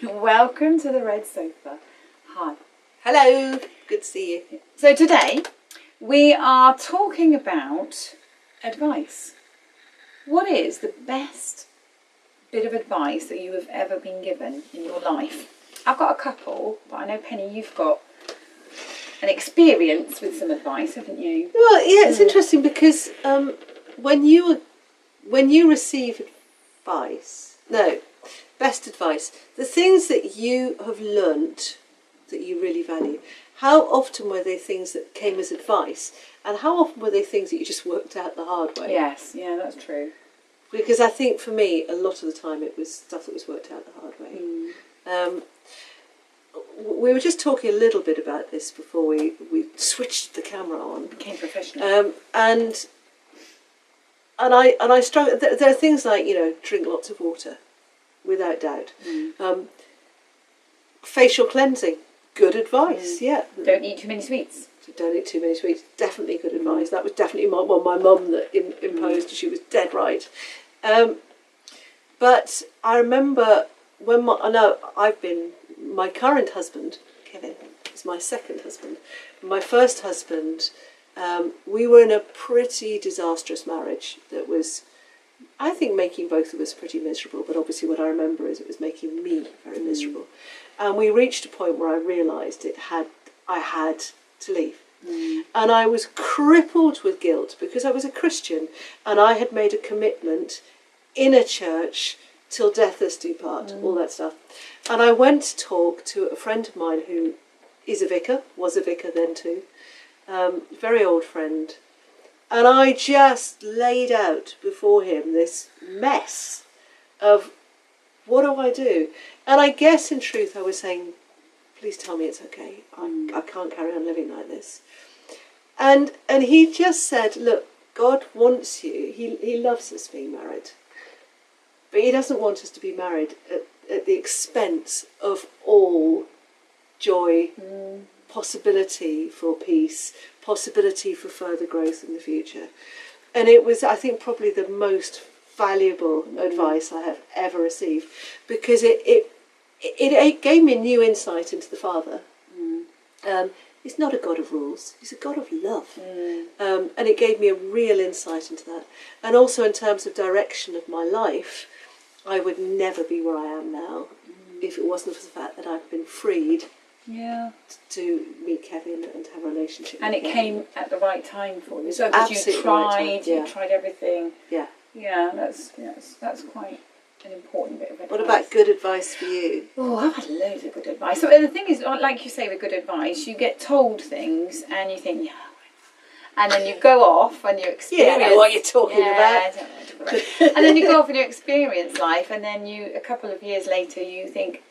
Welcome to the Red Sofa. Hi. Hello, good to see you. So today we are talking about advice. What is the best bit of advice that you have ever been given in your life? I've got a couple, but I know, Penny, you've got an experience with some advice, haven't you? Well, yeah, it's interesting because when you receive best advice, the things that you have learnt that you really value, how often were they things that came as advice, and how often were they things that you just worked out the hard way? Yes, yeah, that's true. Because I think for me, a lot of the time it was stuff that was worked out the hard way. We were just talking a little bit about this before we switched the camera on. Became professional. And I struggle. There are things like, drink lots of water, without doubt. Facial cleansing, good advice. Yeah. Don't eat too many sweets. Don't eat too many sweets. Definitely good advice. That was definitely my mum that imposed. She was dead right. But I remember when my current husband, Kevin, is my second husband. My first husband, we were in a pretty disastrous marriage that was, I think, making both of us pretty miserable. But obviously what I remember is it was making me very miserable. And we reached a point where I realised I had to leave. And I was crippled with guilt because I was a Christian and I had made a commitment in a church till death us do part, all that stuff. And I went to talk to a friend of mine who is a vicar, was a vicar then too, very old friend. And I just laid out before him this mess of what do I do? And I guess in truth I was saying, please tell me it's okay. I can't carry on living like this. And he just said, look, God wants you. He loves us being married. But he doesn't want us to be married at the expense of all joy, possibility for peace, possibility for further growth in the future. And it was, I think, probably the most valuable advice I have ever received, because it gave me a new insight into the Father. He's not a God of rules, he's a God of love. And it gave me a real insight into that. And also in terms of direction of my life, I would never be where I am now if it wasn't for the fact that I've been freed to meet Kevin and to have a relationship and with it Kevin. came at the right time for you. So because you tried everything. Yeah, that's quite an important bit of advice. What about good advice for you? Oh, I've had loads of good advice. So the thing is, like you say with good advice, you get told things and you think, and then you go off and you experience. You know what you're talking about. I don't know what to talk about. And then you go off and you experience life, and then a couple of years later, you think,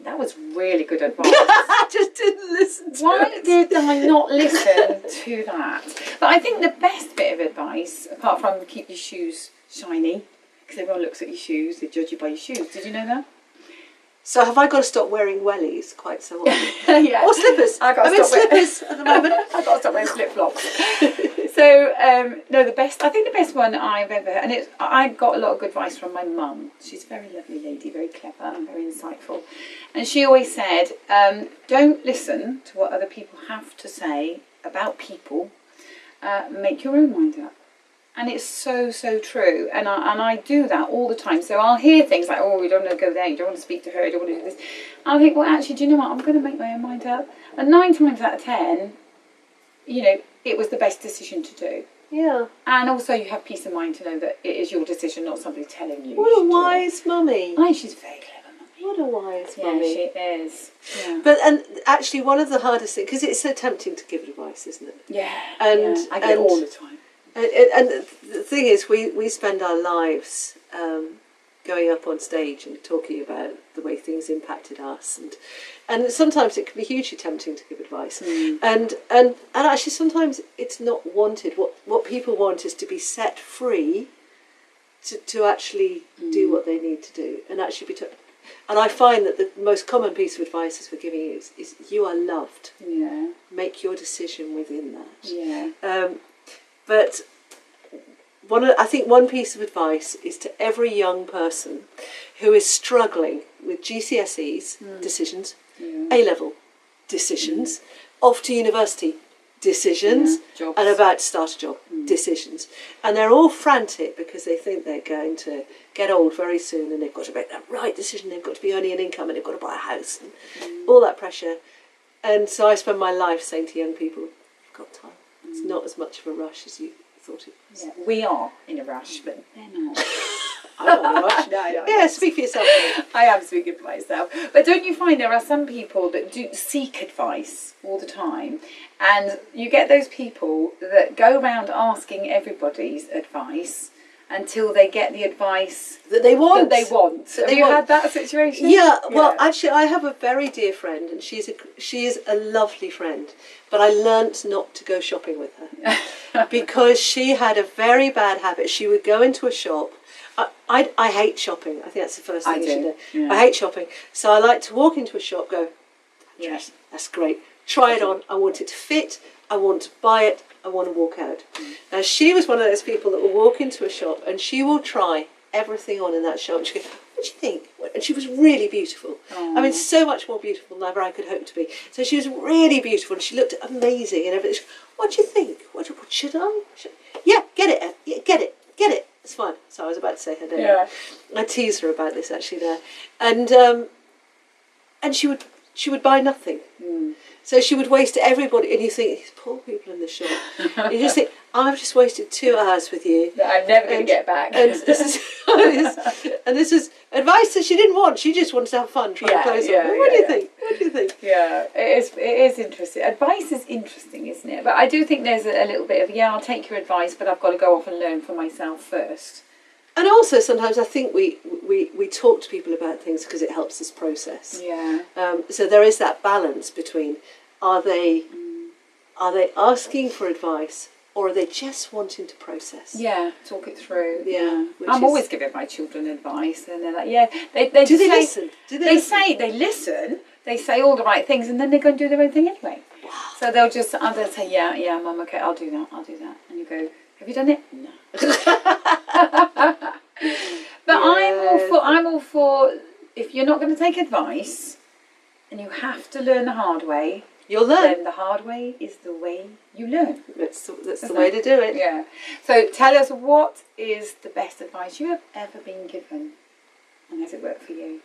that was really good advice. I just didn't listen to it. Why did I not listen to that? But I think the best bit of advice, apart from keep your shoes shiny, because everyone looks at your shoes, they judge you by your shoes. Did you know that? So have I got to stop wearing wellies quite so often? Yeah. Or slippers? I'm in slippers at the moment. I've got to stop wearing flip-flops. So, no, I think the best one I've ever heard, and I got a lot of good advice from my mum. She's a very lovely lady, very clever and very insightful. And she always said, don't listen to what other people have to say about people. Make your own mind up. And it's so, so true. And I do that all the time. So I'll hear things like, oh, you don't want to go there, you don't want to speak to her, you don't want to do this. And I'll think, well, actually, do you know what? I'm going to make my own mind up. And 9 times out of 10, it was the best decision to do. Yeah. And also you have peace of mind to know that it is your decision, not somebody telling you. What a wise mummy. She's a very clever mummy. What a wise mummy. Yeah, she is. Yeah. But and actually one of the hardest things, because it's so tempting to give advice, isn't it? Yeah. And I get it all the time. And the thing is, we spend our lives going up on stage and talking about the way things impacted us, and sometimes it can be hugely tempting to give advice, and actually sometimes it's not wanted. What people want is to be set free to actually do what they need to do, and actually be. And I find that the most common piece of advice is we're giving you is you are loved. Yeah. Make your decision within that. Yeah. But I think one piece of advice is to every young person who is struggling with GCSEs decisions, A-level decisions, off to university decisions, and about to start a job decisions. And they're all frantic because they think they're going to get old very soon and they've got to make that right decision. They've got to be earning an income and they've got to buy a house and all that pressure. And so I spend my life saying to young people, you've got time. It's not as much of a rush as you thought it was. Yeah, we are in a rush, but they're not. I'm not in a rush. No. Yeah, speak for yourself. I am speaking for myself. But don't you find there are some people that do seek advice all the time, and you get those people that go around asking everybody's advice until they get the advice that they want. Have you had that situation? Yeah. Well, actually, I have a very dear friend, and she is a lovely friend. But I learnt not to go shopping with her because she had a very bad habit. She would go into a shop. I hate shopping. I think that's the first thing you should do. Yeah. I hate shopping. So I like to walk into a shop, go, that dress, that's great. Try it on. I want it to fit. I want to buy it. I want to walk out. Now, she was one of those people that will walk into a shop and she will try everything on in that shop. And she goes, what do you think? And she was really beautiful. I mean, so much more beautiful than ever I could hope to be. So she was really beautiful and she looked amazing and everything. She goes, what do you think? What should I? Yeah, get it. Yeah, get it. It's fine. So I was about to say her name. Yeah. I teased her about this actually there. And she would buy nothing. So she would waste everybody, and you think, these poor people in the shop. You just think, I've just wasted 2 hours with you. That I'm never going to get back. And this is advice that she didn't want. She just wanted to have fun trying clothes on. What do you think? What do you think? Yeah, it is interesting. Advice is interesting, isn't it? But I do think there's a little bit of, I'll take your advice, but I've got to go off and learn for myself first. And also sometimes I think we talk to people about things because it helps us process. Yeah. So there is that balance between are they asking for advice or are they just wanting to process? Yeah, talk it through. Yeah. I'm always giving my children advice and they're like, they listen? They listen, they say all the right things and then they go and do their own thing anyway. Wow. So they'll say, yeah, Mum, okay, I'll do that. And you go, have you done it? No. But I'm all for if you're not going to take advice and you have to learn the hard way, you'll learn. Then the hard way is the way you learn. That's the way to do it. Yeah. So tell us, what is the best advice you have ever been given, and has it worked for you?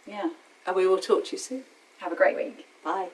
Yeah. And we will talk to you soon. Have a great week. Bye.